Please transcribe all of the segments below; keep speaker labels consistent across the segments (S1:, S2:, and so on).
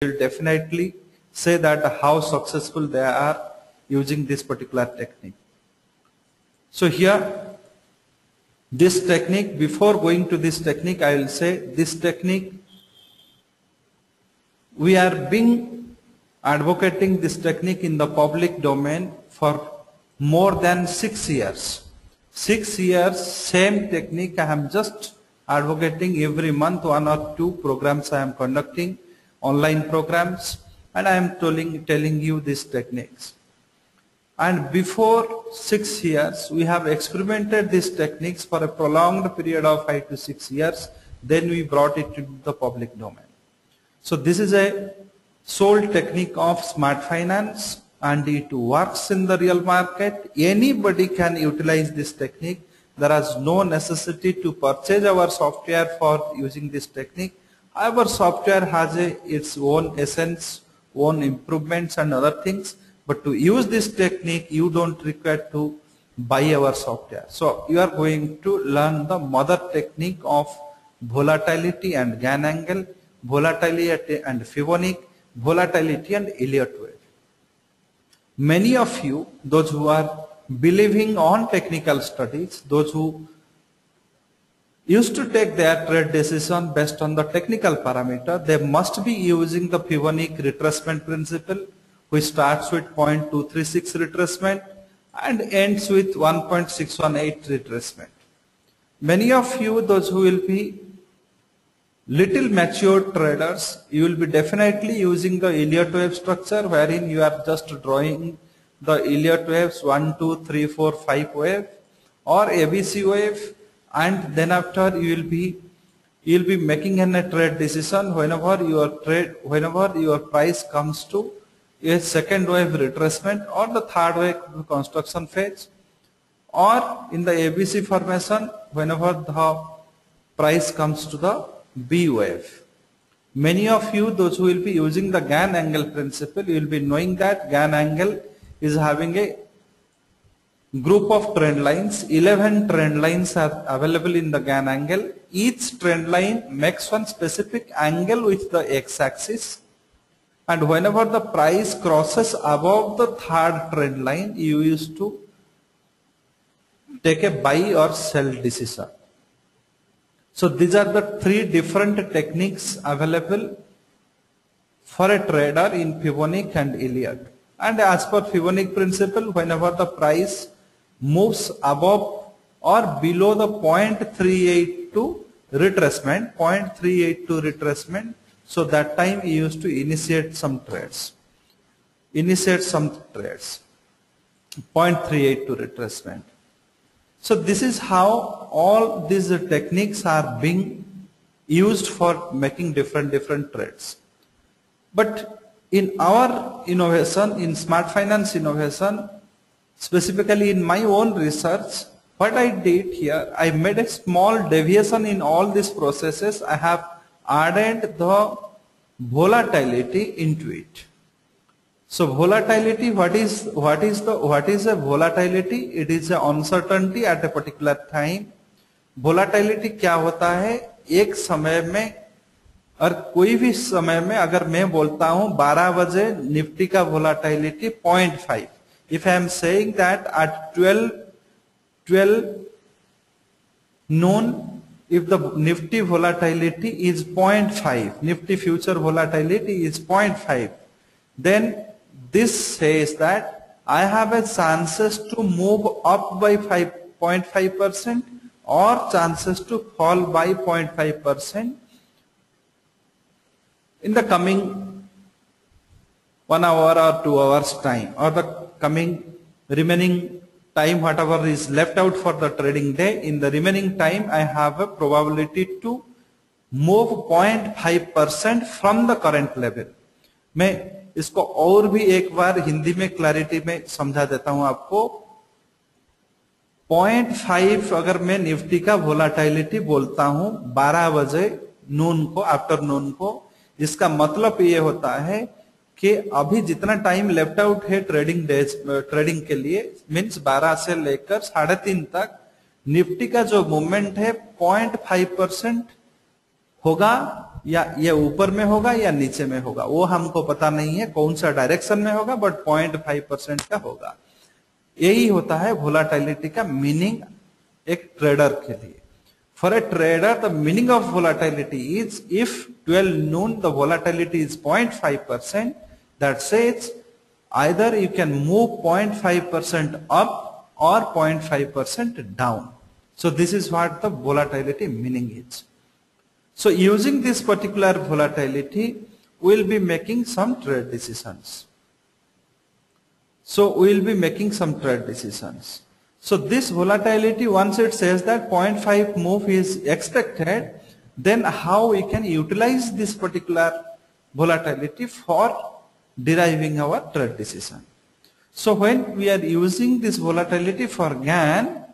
S1: will definitely say that how successful they are using this particular technique. So here, this technique, before going to this technique, I will say this technique, we are being advocating this technique in the public domain for more than 6 years. 6 years, same technique I am just advocating every month, 1 or 2 programs I am conducting, online programs, and I am telling you these techniques. And before 6 years, we have experimented these techniques for a prolonged period of 5 to 6 years. Then we brought it to the public domain. So this is a sole technique of smart finance, and it works in the real market. Anybody can utilize this technique. There is no necessity to purchase our software for using this technique. Our software has its own essence, own improvements and other things. But to use this technique, you don't require to buy our software. So you are going to learn the mother technique of volatility and gann angle, volatility and Fibonacci, volatility and Elliott wave. Many of you, those who are believing on technical studies, those who used to take their trade decision based on the technical parameter, they must be using the Fibonacci retracement principle, which starts with 0.236 retracement and ends with 1.618 retracement. Many of you, those who will be little mature traders, you will be definitely using the Elliott wave structure, wherein you are just drawing the Elliott waves 1, 2, 3, 4, 5 wave or ABC wave, and then after you will be making a trade decision whenever your price comes to a second wave retracement or the third wave construction phase, or in the ABC formation whenever the price comes to the B wave. Many of you, those who will be using the gann angle principle, you will be knowing that gann angle is having a group of trend lines. 11 trend lines are available in the gann angle. Each trend line makes one specific angle with the x-axis, and whenever the price crosses above the third trend line, you used to take a buy or sell decision. So these are the 3 different techniques available for a trader in Fibonacci and Elliott. And as per Fibonacci principle, whenever the price moves above or below the 0.382 retracement, so that time you used to initiate some trades. 0.382 retracement. So this is how all these techniques are being used for making different trades. But in our innovation, in smart finance innovation, specifically in my own research, what I did here, I made a small deviation in all these processes. I have added the volatility into it. So volatility, what is a volatility? It is a uncertainty at a particular time. Volatility क्या होता है? एक समय में और कोई भी समय में अगर मैं बोलता हूं 12 बजे निफ्टी का volatility 0.5. If I am saying that at 12 noon, if the Nifty volatility is 0.5, Nifty future volatility is 0.5, then this says that I have a chances to move up by 5.5% or chances to fall by 0.5% in the coming 1 hour or 2 hours time, or the coming remaining time, whatever is left out for the trading day. In the remaining time, I have a probability to move 0.5% from the current level. मैं इसको और भी एक बार हिंदी में clarity में समझा देता हूं आपको. 0.5 अगर मैं निफ्टी का वोलाटिलिटी बोलता हूं 12 बजे नून को, आफ्टरनून को, इसका मतलब ये होता है कि अभी जितना टाइम लेफ्ट आउट है ट्रेडिंग के लिए, मींस 12 से लेकर 3:30 तक निफ्टी का जो मूवमेंट है 0.5% होगा या ये ऊपर में होगा या नीचे में होगा, वो हमको पता नहीं है कौन सा डायरेक्शन में होगा, बट 0.5% का होगा। यही होता है वोलाटिलिटी का मीनिंग एक ट्रेडर के लिए। For a trader, the meaning of volatility is if 12 noon the volatility is 0.5%, that says either you can move 0.5% up or 0.5% down. So this is what the volatility meaning is. So using this particular volatility, we will be making some trade decisions. So this volatility, once it says that 0.5 move is expected, then how we can utilize this particular volatility for deriving our trade decision. So when we are using this volatility for gann,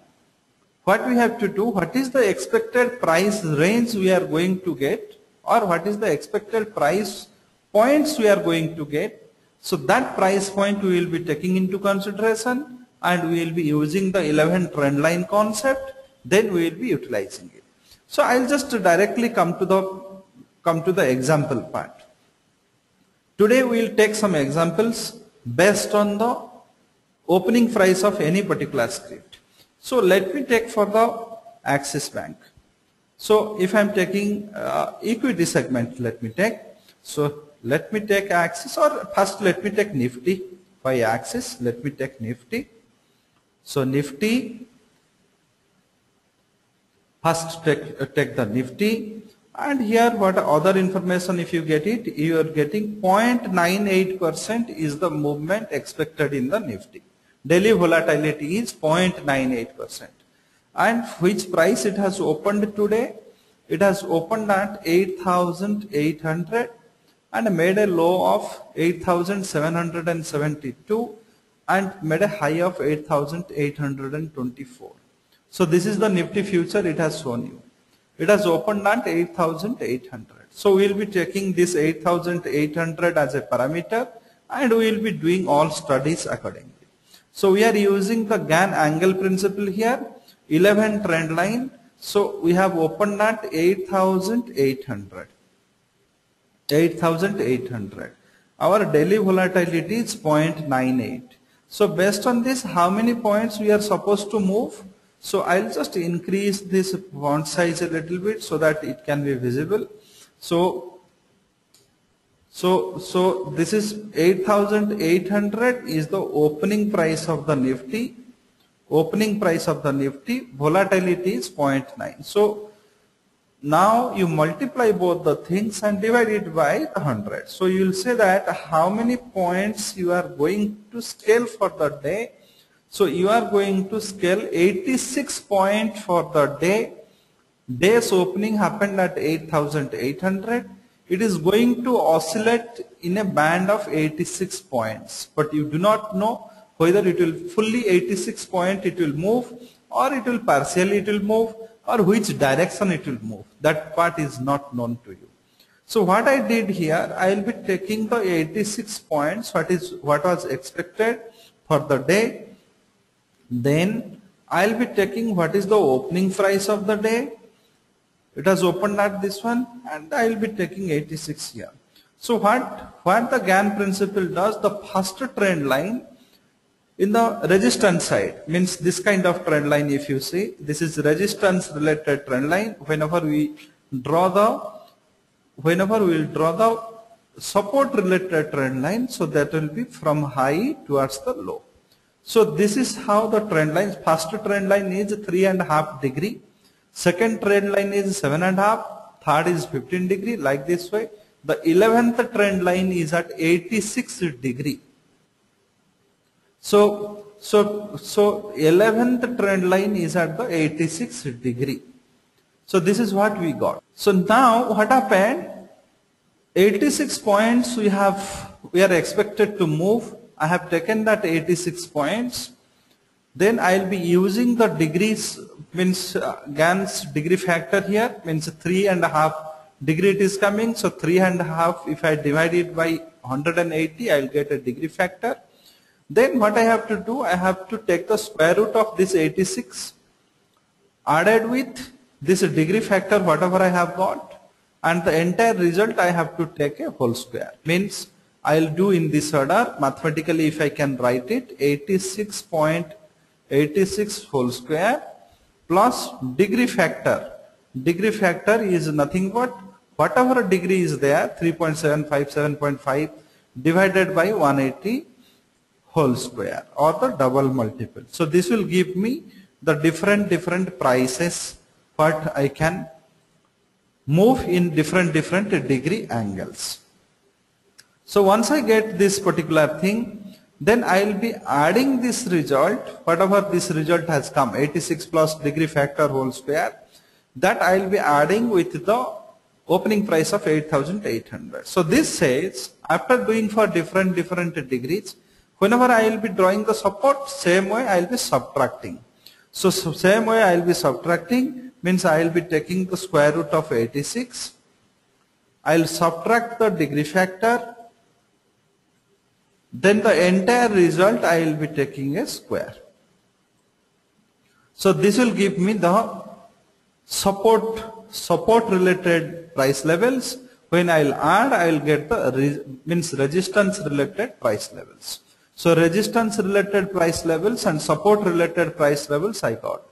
S1: what we have to do, what is the expected price range we are going to get, or what is the expected price points we are going to get. So that price point we will be taking into consideration, and we will be using the 11 trend line concept, then we will be utilizing it. So I'll just directly come to the example part. Today we will take some examples based on the opening price of any particular script. So let me take for the Axis Bank. So if I'm taking equity segment, let me take Axis, or first let me take Nifty. By Axis, let me take Nifty. So Nifty, first take the Nifty, and here what other information, if you get it, you are getting 0.98% is the movement expected in the Nifty. Daily volatility is 0.98%. And which price it has opened today? It has opened at 8,800 and made a low of 8,772 and made a high of 8,824. So this is the Nifty future it has shown you. It has opened at 8,800. So we will be taking this 8,800 as a parameter, and we will be doing all studies accordingly. So we are using the gann angle principle here, 11 trend line. So we have opened at 8,800. 8,800. Our daily volatility is 0.98. So based on this, how many points we are supposed to move? So I'll just increase this font size a little bit so that it can be visible. So this is 8,800 is the opening price of the Nifty. Opening price of the Nifty, volatility is 0.9. So now you multiply both the things and divide it by 100. So you will say that how many points you are going to scale for the day. So you are going to scale 86 points for the day. Day's opening happened at 8,800. It is going to oscillate in a band of 86 points. But you do not know whether it will fully 86 points it will move, or it will partially it will move, or which direction it will move. That part is not known to you. So what I did here, I will be taking the 86 points, what was expected for the day. Then I will be taking what is the opening price of the day. It has opened at this one, and I will be taking 86 here. So what the gann principle does, the first trend line in the resistance side, means this kind of trend line, if you see, this is resistance related trend line. Whenever we will draw the support related trend line, so that will be from high towards the low. So this is how the trend line, first trend line is 3.5 degree, second trend line is 7.5, third is 15 degree, like this way. The 11th trend line is at 86 degree. So 11th trend line is at the 86 degree. So this is what we got. So now what happened? 86 points we are expected to move. I have taken that 86 points. Then I will be using the degrees, means Gann's degree factor here, means 3.5 degree it is coming. So 3.5, if I divide it by 180, I will get a degree factor. Then what I have to do, I have to take the square root of this 86 added with this degree factor, whatever I have got. and the entire result I have to take a whole square. Means I'll do in this order. Mathematically, if I can write it, 86.86 whole square plus degree factor. Degree factor is nothing but whatever degree is there, 3.75, 7.5 divided by 180 whole square or the double multiple. So this will give me the different prices what I can move in different degree angles. So once I get this particular thing, then I will be adding this result, whatever this result has come, 86 plus degree factor whole square, that I will be adding with the opening price of 8,800. So this says, after doing for different degrees, whenever I will be drawing the support, same way I will be subtracting. So same way I will be subtracting, means I will be taking the square root of 86. I will subtract the degree factor. Then the entire result I will be taking a square. So this will give me the support related price levels. When I will add, I will get the resistance related price levels. So resistance related price levels and support related price levels I got.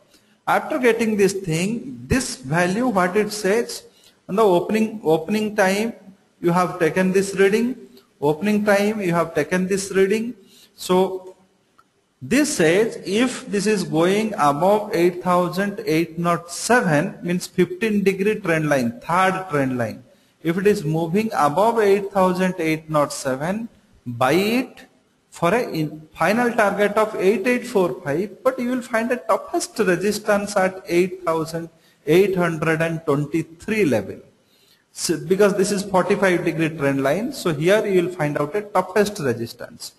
S1: After getting this thing, this value, what it says, on the opening time you have taken this reading, opening time you have taken this reading. So this says if this is going above 8,807, means 15 degree trend line, third trend line. If it is moving above 8,807, buy it for a final target of 8845, but you will find a toughest resistance at 8,823 level. So, because this is 45 degree trend line, so here you will find out a toughest resistance.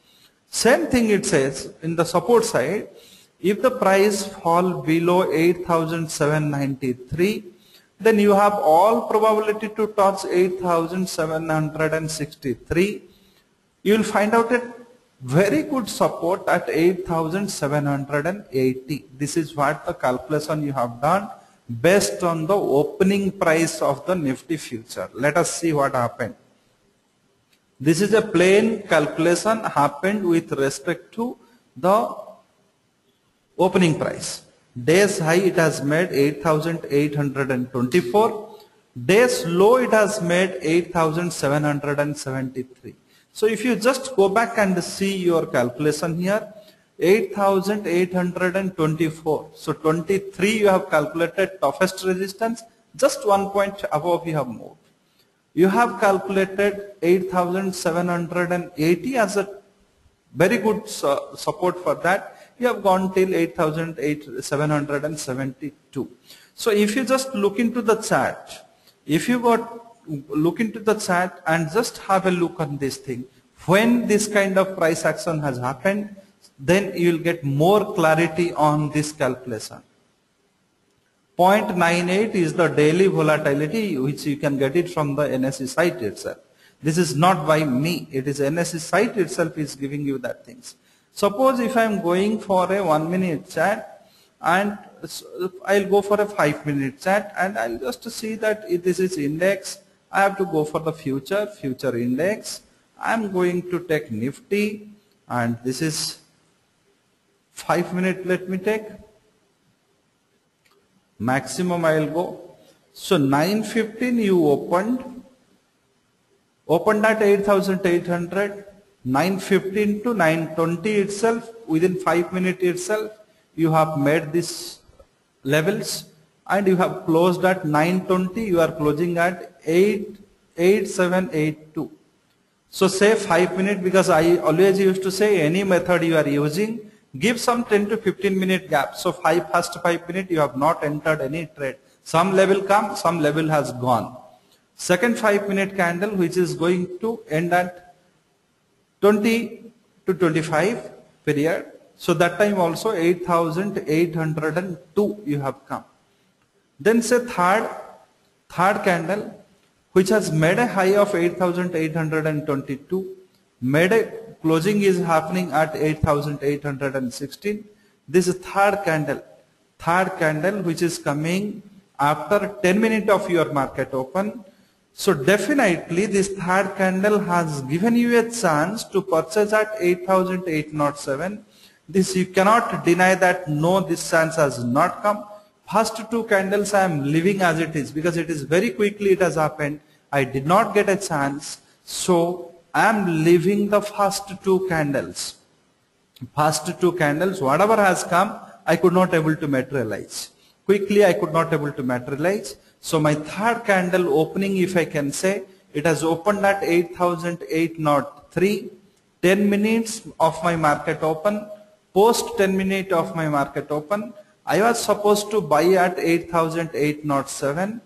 S1: Same thing it says in the support side, if the price fall below 8,793, then you have all probability to touch 8,763. You will find out a very good support at 8,780. This is what the calculation you have done based on the opening price of the Nifty future. Let us see what happened. This is a plain calculation happened with respect to the opening price. Days high it has made 8,824. Days low it has made 8,773. So if you just go back and see your calculation here, 8,824. So 23 you have calculated toughest resistance, just 1 point above you have moved. You have calculated 8,780 as a very good support for that. You have gone till 8,772. So if you just look into the chart, look into the chart and just have a look on this thing. When this kind of price action has happened, then you will get more clarity on this calculation. 0.98 is the daily volatility, which you can get it from the NSE site itself. This is not by me, it is NSE site itself is giving you that things. Suppose if I am going for a 1 minute chat and I'll go for a 5 minute chat and I'll just see that if this is index, I have to go for the future index. I'm going to take Nifty and this is 5 minute, let me take. Maximum I will go. So 9:15 you opened at 8,800. 9:15 to 9:20 itself, within 5 minutes itself, you have made these levels and you have closed at 9:20. You are closing at 8,782. So say 5 minutes, because I always used to say any method you are using, give some 10 to 15 minute gap. So first 5 minutes you have not entered any trade. Some level come, some level has gone. Second 5 minute candle, which is going to end at 20 to 25 period. So that time also 8,802 you have come. Then say third candle, which has made a high of 8,822, made a closing is happening at 8,816. This is third candle which is coming after 10 minutes of your market open. So definitely this third candle has given you a chance to purchase at 8,807. This you cannot deny that no, this chance has not come. First two candles I am leaving as it is because it is very quickly it has happened. I did not get a chance. So I am leaving the first two candles. First two candles, whatever has come, I could not able to materialize. Quickly I could not able to materialize. So my third candle opening, if I can say, it has opened at 8,803. 10 minutes of my market open. Post 10 minutes of my market open, I was supposed to buy at 8,807.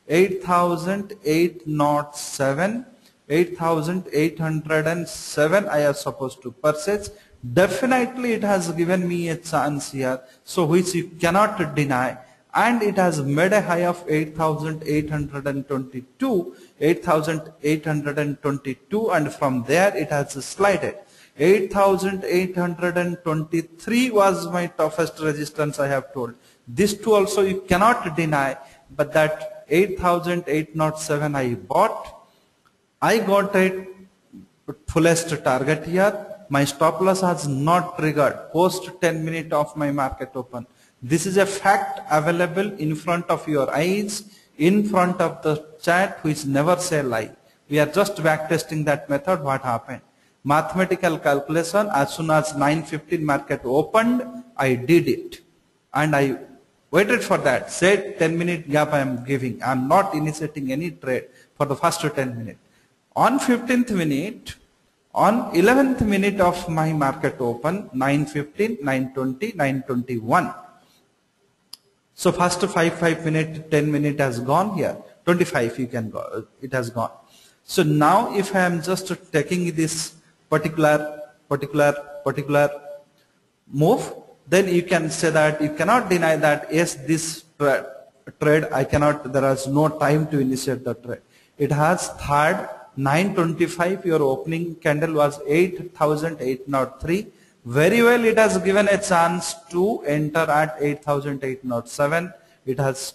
S1: 8,807. 8,807 I am supposed to purchase. Definitely it has given me a chance here, so which you cannot deny, and it has made a high of 8,822, 8,822, and from there it has slided. 8,823 was my toughest resistance, I have told. This too also you cannot deny, but that 8,807 I bought. I got a fullest target here. My stop loss has not triggered post 10 minutes of my market open. This is a fact available in front of your eyes, in front of the chat, which never say lie. We are just back testing that method. What happened? Mathematical calculation, as soon as 9:15 market opened, I did it. And I waited for that. Said 10-minute gap I am giving. I am not initiating any trade for the first 10 minutes. On 15th minute, on 11th minute of my market open, 9:15, 9:20, 9:21. So first 5 minute, 10 minute has gone here. 25 you can go, it has gone. So now if I am just taking this particular move, then you can say that you cannot deny that yes, this trade I cannot, there is no time to initiate the trade. It has third 9:25, your opening candle was 8,803. Very well, it has given a chance to enter at 8,807. It has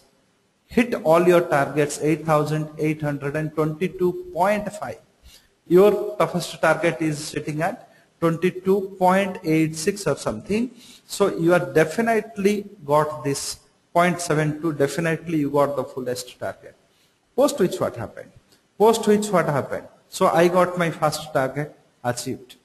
S1: hit all your targets, 8,822.5. Your toughest target is sitting at 22.86 or something. So you are definitely got this 0.72, definitely you got the fullest target. Post which what happened? Post which what happened? So I got my first target achieved.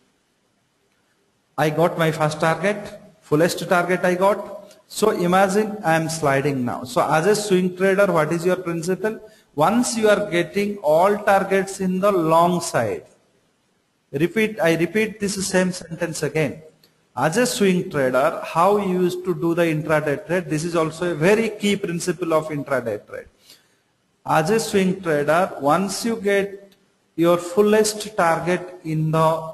S1: I got my first target, fullest target I got. So imagine I am sliding now. So as a swing trader, what is your principle? Once you are getting all targets in the long side, I repeat this same sentence again. As a swing trader, how you used to do the intraday trade? This is also a very key principle of intraday trade. As a swing trader, once you get your fullest target in the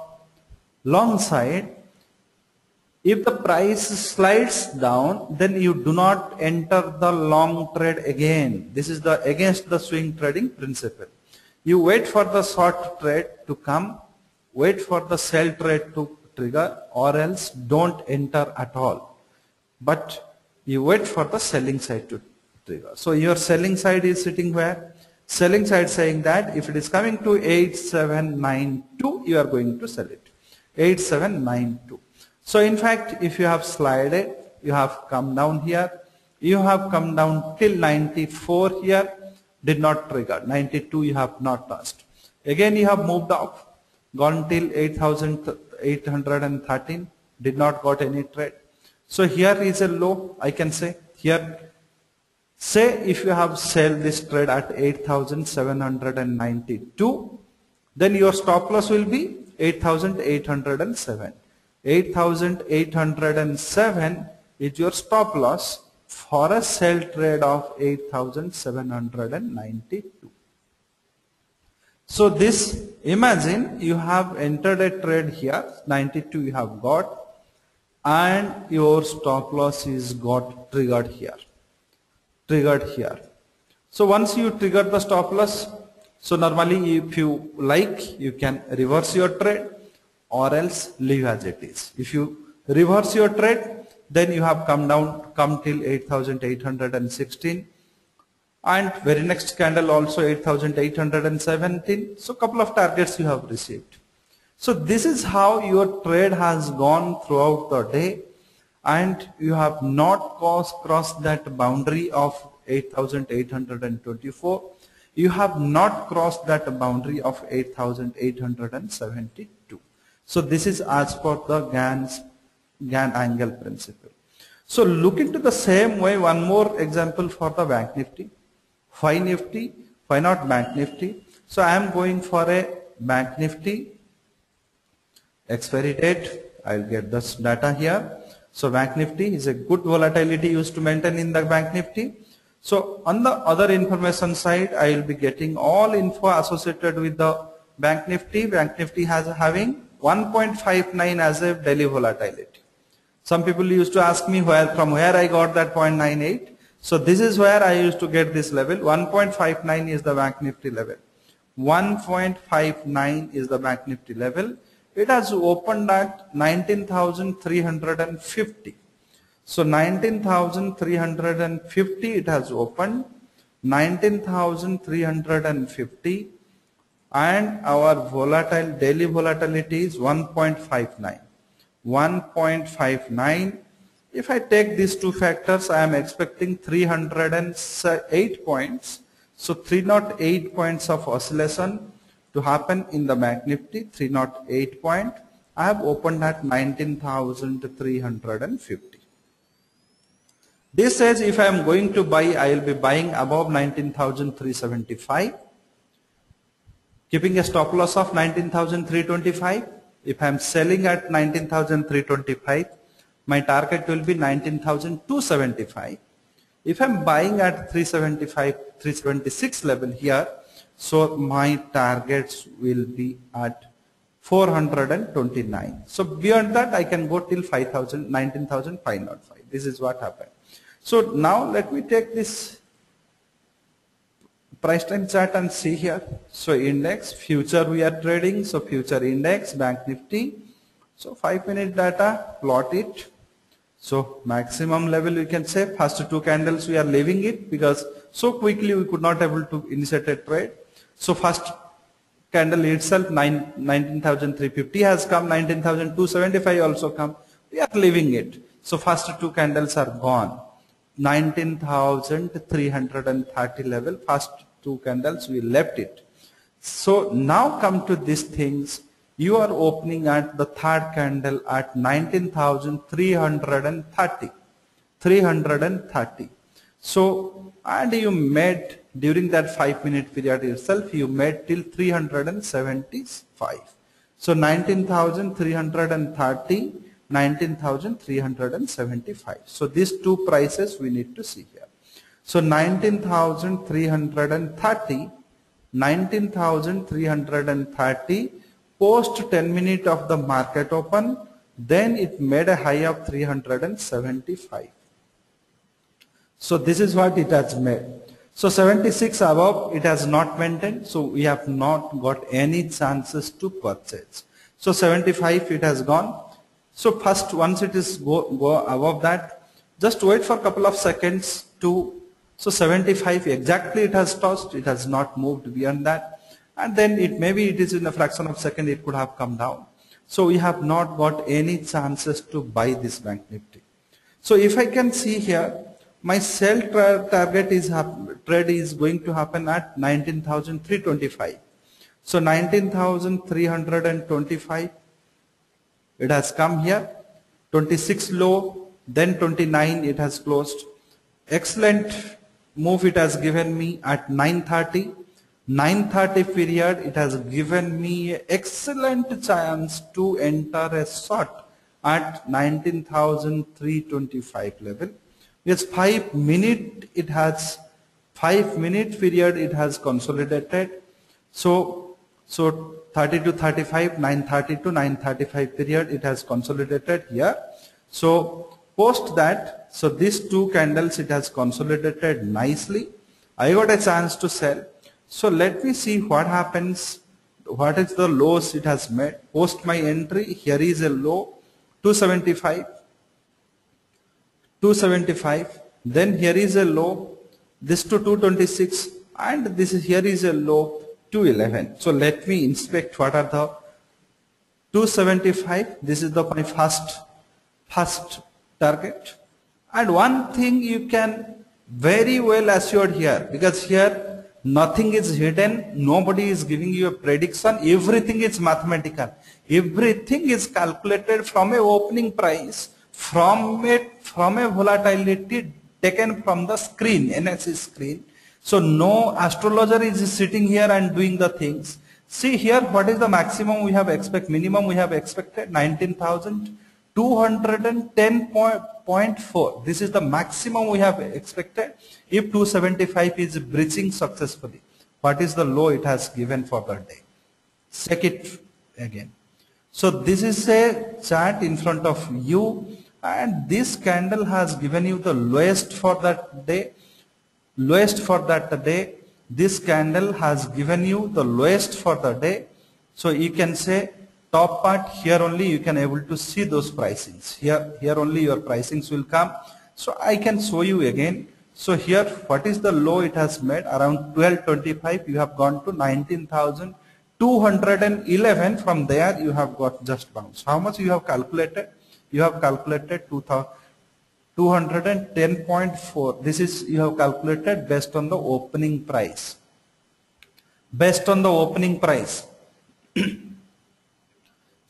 S1: long side, if the price slides down, then you do not enter the long trade again. This is against the swing trading principle. You wait for the short trade to come, wait for the sell trade to trigger, or else don't enter at all. But you wait for the selling side to trigger. So your selling side is sitting where? Selling side saying that if it is coming to 8792, you are going to sell it. 8792. So in fact, if you have slided, you have come down here, you have come down till 94 here, did not trigger. 92 you have not touched. Again you have moved up, gone till 8,813, did not got any trade. So here is a low, I can say. Here, say if you have sell this trade at 8,792, then your stop loss will be 8,807. 8,807 is your stop loss for a sell trade of 8,792. So this, imagine you have entered a trade here, 92 you have got, and your stop loss is got triggered here. So once you trigger the stop loss, so normally if you like, you can reverse your trade or else leave as it is. If you reverse your trade, then you have come till 8,816, and very next candle also 8,817. So couple of targets you have received. So this is how your trade has gone throughout the day, and you have not crossed that boundary of 8,824. You have not crossed that boundary of 8,872. So this is as per the gann angle principle. So look into the same way, one more example for the Bank Nifty. Why Nifty? Why not Bank Nifty? So I am going for a Bank Nifty expiry date. I'll get this data here. So Bank Nifty is a good volatility used to maintain in the Bank Nifty. So on the other information side, I will be getting all info associated with the Bank Nifty. Bank Nifty has having 1.59 as a daily volatility. Some people used to ask me from where I got that 0.98. So this is where I used to get this level. 1.59 is the Bank Nifty level. 1.59 is the Bank Nifty level. It has opened at 19,350. So 19,350 it has opened. 19,350, and our daily volatility is 1.59. 1.59. If I take these two factors, I am expecting 308 points. So 308 points of oscillation to happen in the Bank Nifty. 308 point. I have opened at 19,350. This says if I am going to buy, I will be buying above 19,375. Keeping a stop loss of 19,325. If I am selling at 19,325, my target will be 19,275. If I am buying at 376 level here, so my targets will be at 429. So beyond that, I can go till 19,505. This is what happened. So now let me take this price time chart and see here. So index, future we are trading. So future index, Bank Nifty. So 5-minute data, plot it. So maximum level we can say, first two candles we are leaving it because so quickly we could not able to initiate a trade. So first candle itself 19,350 has come, 19,275 also come. We are leaving it. So first two candles are gone. 19,330 level, first two candles we left it. So now come to these things. You are opening at the third candle at 19,330. 330. So, and you made during that 5-minute period itself, you made till 375. So 19,330, 19,375. So these two prices we need to see here. So 19,330, 19,330 post 10 minutes of the market open, then it made a high of 375. So this is what it has made. So 76 above it has not maintained, so we have not got any chances to purchase. So 75 it has gone. So first once it is go above that, just wait for a couple of seconds to, so 75 exactly it has touched, it has not moved beyond that. And then maybe it is in a fraction of a second it could have come down. So we have not got any chances to buy this Bank Nifty. So if I can see here, my sell target is trade is going to happen at 19,325. So 19,325, it has come here, 26 low, then 29 it has closed. Excellent move it has given me at 930. 930 period, it has given me an excellent chance to enter a short at 19,325 level. Yes, 5 minute it has, 5-minute period it has consolidated. So 30 to 35, 930 to 935 period it has consolidated here. So post that, so these two candles it has consolidated nicely. I got a chance to sell. So let me see what happens, what is the lows it has made. Post my entry, here is a low, 275, 275, then here is a low, this to 226, and this is here is a low 211. So let me inspect what are the 275. This is the my first target. And one thing you can very well assured here, because here nothing is hidden, nobody is giving you a prediction, everything is mathematical, everything is calculated from a opening price, from a volatility taken from the screen, NSE screen. So no astrologer is sitting here and doing the things. See here, what is the maximum we have expected, minimum we have expected, 19,210.4. This is the maximum we have expected if 275 is breaching successfully. What is the low it has given for the day? Check it again. So this is a chart in front of you, and this candle has given you the lowest for that day. This candle has given you the lowest for the day. So you can say top part here only you can able to see those pricings. Here only your pricings will come. So I can show you again. So here what is the low it has made? Around 1225 you have gone to 19,211. From there you have got just bounce. How much you have calculated? You have calculated 210.4. This is you have calculated based on the opening price. Based on the opening price.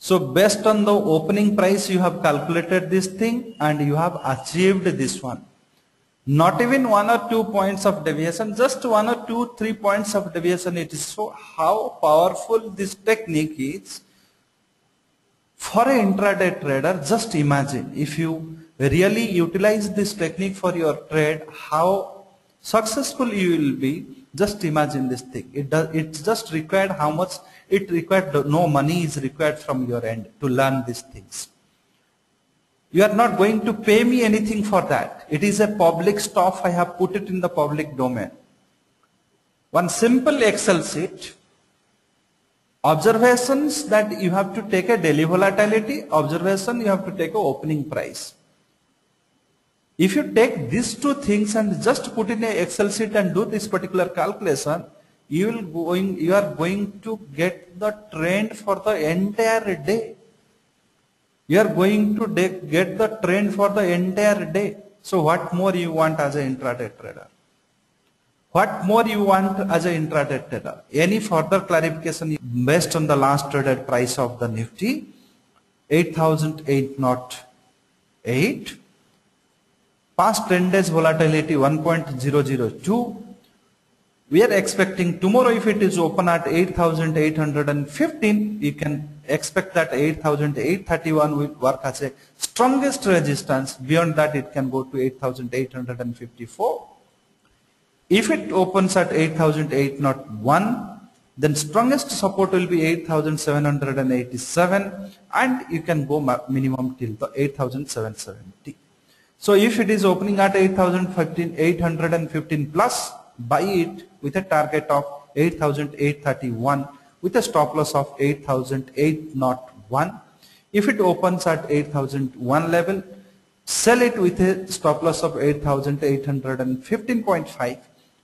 S1: So based on the opening price you have calculated this thing and you have achieved this one. Not even 1 or 2 points of deviation, just 1 or 2, 3 points of deviation it is. So how powerful this technique is. For an intraday trader, just imagine if you really utilize this technique for your trade, how successful you will be. Just imagine this thing. It's just required how much it required. No money is required from your end to learn these things. You are not going to pay me anything for that. It is a public stuff. I have put it in the public domain. One simple Excel sheet. Observations that you have to take a daily volatility. Observation you have to take a opening price. If you take these two things and just put in a Excel sheet and do this particular calculation, you are going to get the trend for the entire day. You are going to get the trend for the entire day. So what more you want as an intraday trader? What more you want as an intraday trader? Any further clarification based on the last traded price of the Nifty, 8,808. Past 10 days volatility 1.002. We are expecting tomorrow if it is open at 8,815, you can expect that 8,831 will work as a strongest resistance. Beyond that it can go to 8,854. If it opens at 8,801, then strongest support will be 8,787 and you can go minimum till the 8,770. So if it is opening at 8,815 plus, buy it with a target of 8,831 with a stop loss of 8,801. If it opens at 8,001 level, sell it with a stop loss of 8,815.5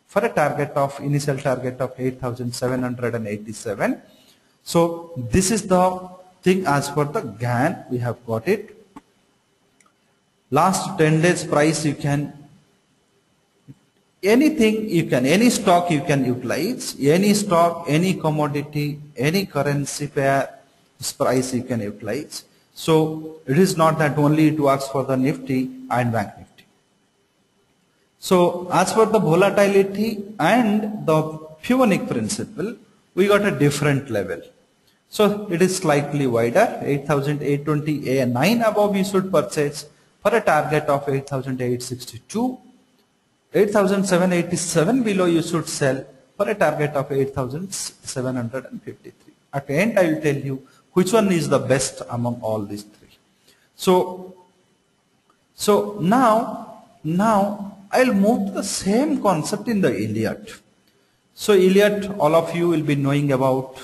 S1: for a target of initial target of 8,787. So this is the thing as for the gann. We have got it. Last 10 days price you can, anything you can, any stock you can utilize, any stock, any commodity, any currency pair price you can utilize. So it is not that only it works for the Nifty and Bank Nifty. So as for the volatility and the Punic principle, we got a different level. So it is slightly wider, 8,820 A9 above you should purchase for a target of 8,862. 8,787 below you should sell for a target of 8,753. At the end I will tell you which one is the best among all these three. So now I'll move to the same concept in the Elliott. So Elliott, all of you will be knowing about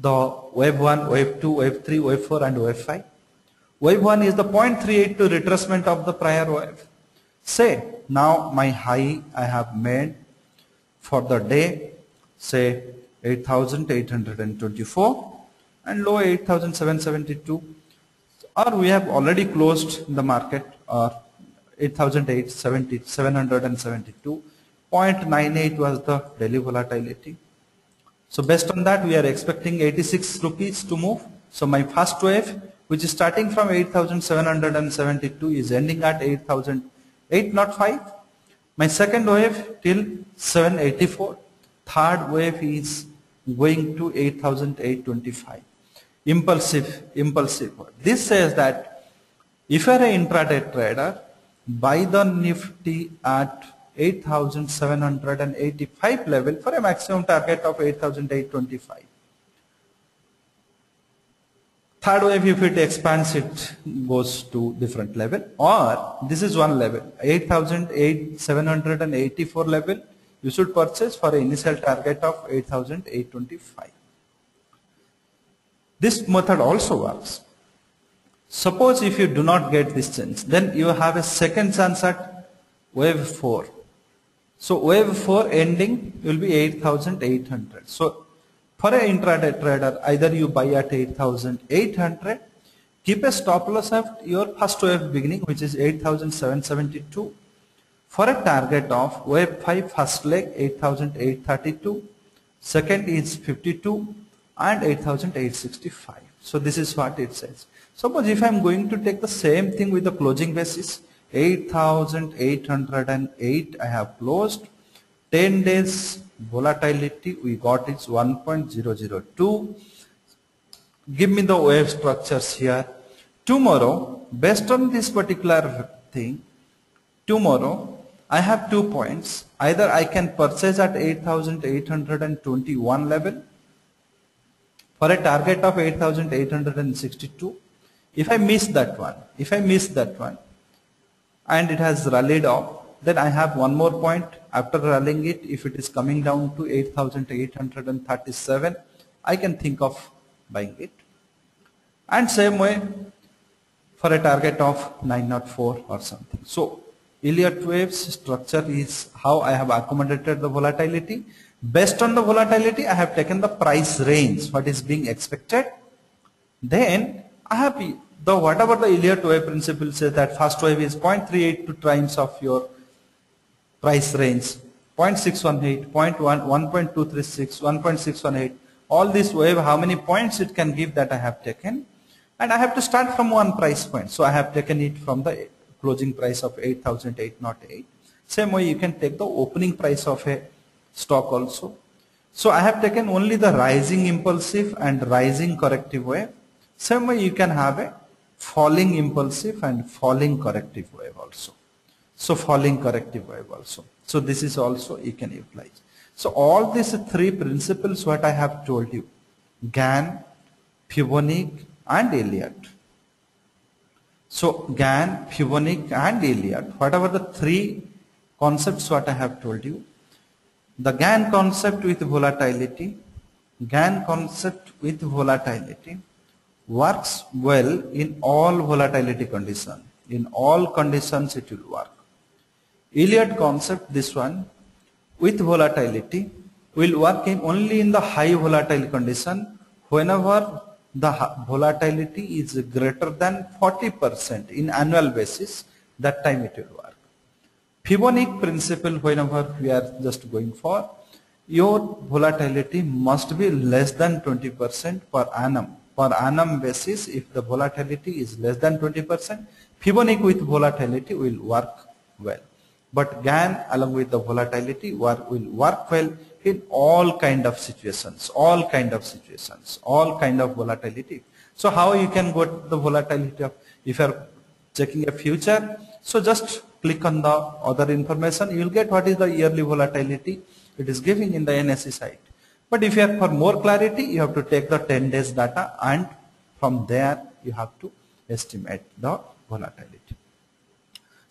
S1: the wave 1, wave 2, wave 3, wave 4 and wave 5. Wave 1 is the 0.382 retracement of the prior wave. Say now my high I have made for the day, say 8,824 and low 8,772, or we have already closed the market or 8,772.98 was the daily volatility. So based on that we are expecting 86 rupees to move. So my first wave, which is starting from 8,772, is ending at 8,805. My second wave till 784. Third wave is going to 8,825. Impulsive. This says that if you are an intraday trader, buy the Nifty at 8,785 level for a maximum target of 8,825. Third wave, if it expands, it goes to different level, or this is one level, 8,784 level, you should purchase for an initial target of 8,825. This method also works. Suppose if you do not get this chance, then you have a second chance at wave 4. So wave 4 ending will be 8,800. So for an intraday trader, either you buy at 8,800, keep a stop loss at your first wave beginning, which is 8,772, for a target of wave 5 first leg 8,832, second is 52 and 8,865. So this is what it says. Suppose if I am going to take the same thing with the closing basis, 8,808 I have closed, 10 days volatility we got is 1.002. Give me the wave structures here. Tomorrow, based on this particular thing, tomorrow I have 2 points. Either I can purchase at 8,821 level for a target of 8,862. If I miss that one, and it has rallied off, then I have one more point. After rallying it, if it is coming down to 8,837, I can think of buying it. And same way for a target of 904 or something. So Elliott waves structure is how I have accommodated the volatility. Based on the volatility, I have taken the price range, what is being expected. Then I have the whatever the Elliott wave principle says that first wave is 0.382 times of your price range, 0.618, 1.236, 1.618, all this wave, how many points it can give, that I have taken, and I have to start from one price point. So I have taken it from the closing price of 8,808. Same way you can take the opening price of a stock also. So I have taken only the rising impulsive and rising corrective wave. Same way you can have a falling impulsive and falling corrective wave also. So falling corrective wave also. So this is also you can utilize. So all these three principles what I have told you, Gann, Fibonacci and Elliott. So Gann, Fibonacci and Elliott, whatever the three concepts what I have told you, the Gann concept with volatility, works well in all volatility conditions. In all conditions it will work. Elliott concept, this one, with volatility will work only in the high volatile condition. Whenever the volatility is greater than 40% in annual basis, that time it will work. Fibonacci principle, whenever we are just going for, your volatility must be less than 20% per annum. Per annum basis, if the volatility is less than 20%, Fibonacci with volatility will work well. But Gann along with the volatility will work well in all kind of situations, all kind of volatility. So how you can get the volatility of, if you are checking a future, so just click on the other information, you will get what is the yearly volatility it is giving in the NSE site. But if you have for more clarity, you have to take the 10 days data and from there you have to estimate the volatility.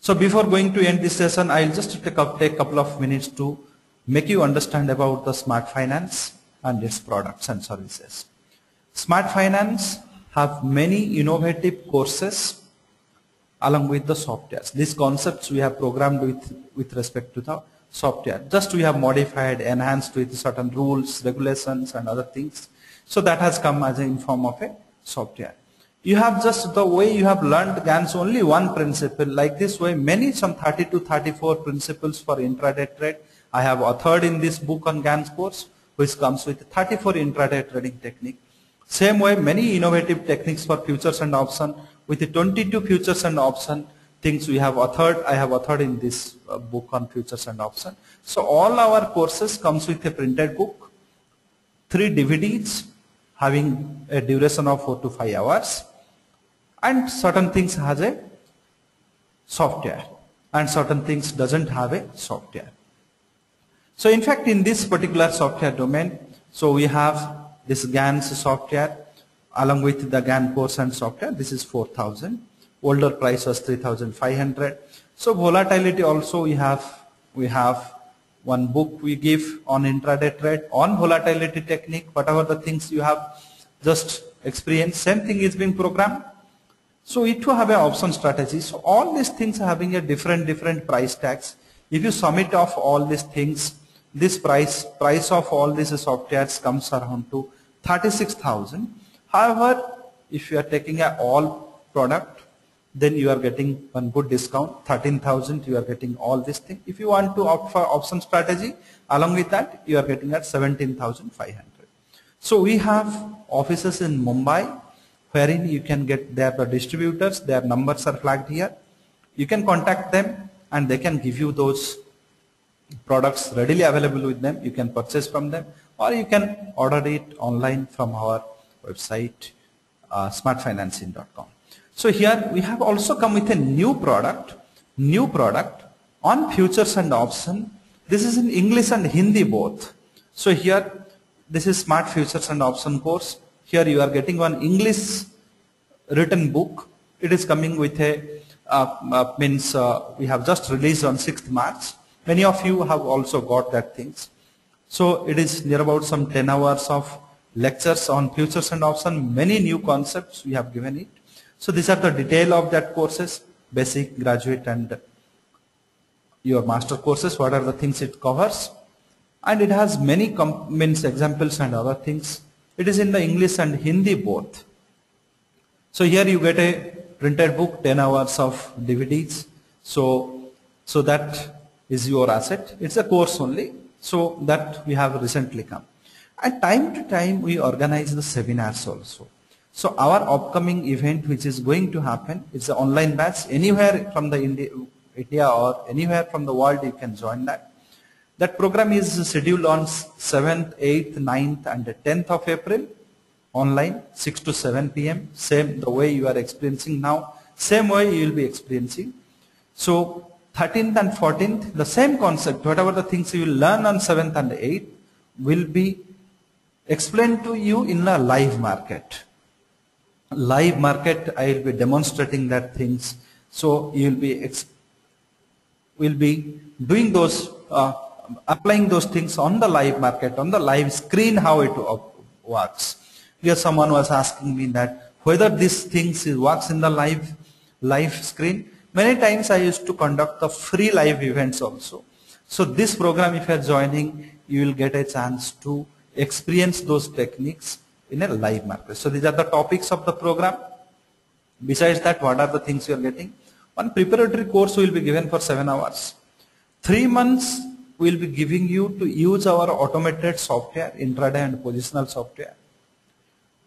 S1: So before going to end this session, I will just take a couple of minutes to make you understand about the Smart Finance and its products and services. Smart Finance have many innovative courses along with the softwares. These concepts we have programmed with respect to the software. Just we have modified, enhanced with certain rules, regulations and other things. So that has come as in form of a software. You have just the way you have learned GAN's only one principle. Like this way, many some 30 to 34 principles for intraday trade I have authored in this book on GAN's course, which comes with 34 intraday trading technique. Same way, many innovative techniques for futures and option with the 22 futures and option things we have authored. I have authored in this book on futures and option. So all our courses comes with a printed book, 3 DVDs having a duration of 4 to 5 hours, and certain things has a software and certain things doesn't have a software. So in fact, in this particular software domain, so we have this GAN's software along with the GAN course and software. This is 4,000. Older price was 3,500. So volatility also we have one book we give on intraday trade on volatility technique. Whatever the things you have just experienced, same thing is being programmed. So it will have an option strategy. So all these things are having a different price tags. If you sum it off all these things, this price of all these softwares comes around to 36,000. However, if you are taking a all product, then you are getting one good discount, 13,000. You are getting all this thing. If you want to opt for option strategy, along with that, you are getting at 17,500. So we have offices in Mumbai, wherein you can get their distributors. Their numbers are flagged here. You can contact them, and they can give you those products readily available with them. You can purchase from them, or you can order it online from our website, smartfinancing.com. So here we have also come with a new product on futures and option. This is in English and Hindi both. So here, this is Smart Futures and Option course. Here you are getting one English written book. It is coming with a we have just released on 6th March. Many of you have also got that things. So it is near about some 10 hours of lectures on futures and option. Many new concepts we have given it. So these are the detail of that courses, basic, graduate and your master courses. What are the things it covers? And it has many examples and other things. It is in the English and Hindi both. So here you get a printed book, 10 hours of DVDs. So that is your asset. It's a course only. So that we have recently come. And time to time we organize the seminars also. So our upcoming event which is going to happen, it's an online batch. Anywhere from the India or anywhere from the world you can join that. That program is scheduled on 7th, 8th, 9th and 10th of April. Online, 6 to 7 p.m. Same the way you are experiencing now. Same way you will be experiencing. So 13th and 14th, the same concept. Whatever the things you will learn on 7th and 8th will be explained to you in a live market. Live market, I will be demonstrating that things. So you will be doing those, applying those things on the live market, on the live screen, how it works. Here someone was asking me that whether this things works in the live screen. Many times I used to conduct the free live events also. So this program, if you are joining, you will get a chance to experience those techniques in a live market. So these are the topics of the program. Besides that, what are the things you are getting? One preparatory course will be given for 7 hours. 3 months we will be giving you to use our automated software, intraday and positional software.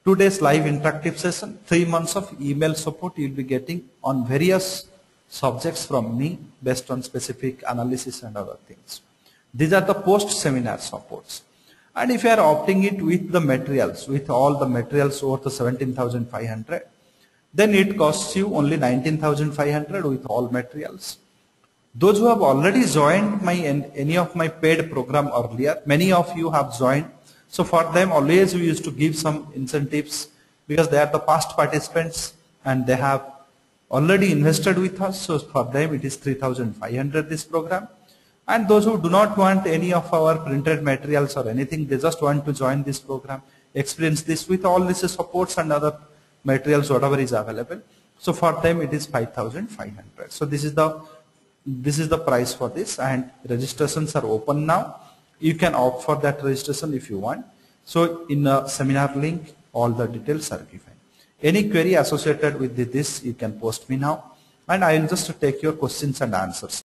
S1: 2 days live interactive session, 3 months of email support you will be getting on various subjects from me based on specific analysis and other things. These are the post-seminar supports. And if you are opting it with the materials, with all the materials over the 17,500, then it costs you only 19,500 with all materials. Those who have already joined any of my paid program earlier, many of you have joined. So for them always we used to give some incentives because they are the past participants and they have already invested with us. So for them it is 3,500 this program. And those who do not want any of our printed materials or anything, they just want to join this program, experience this with all these supports and other materials, whatever is available. So for them it is 5,500. So this is the price for this, and registrations are open now. You can opt for that registration if you want. So in a seminar link, all the details are given. Any query associated with this, you can post me now, and I will just take your questions and answers.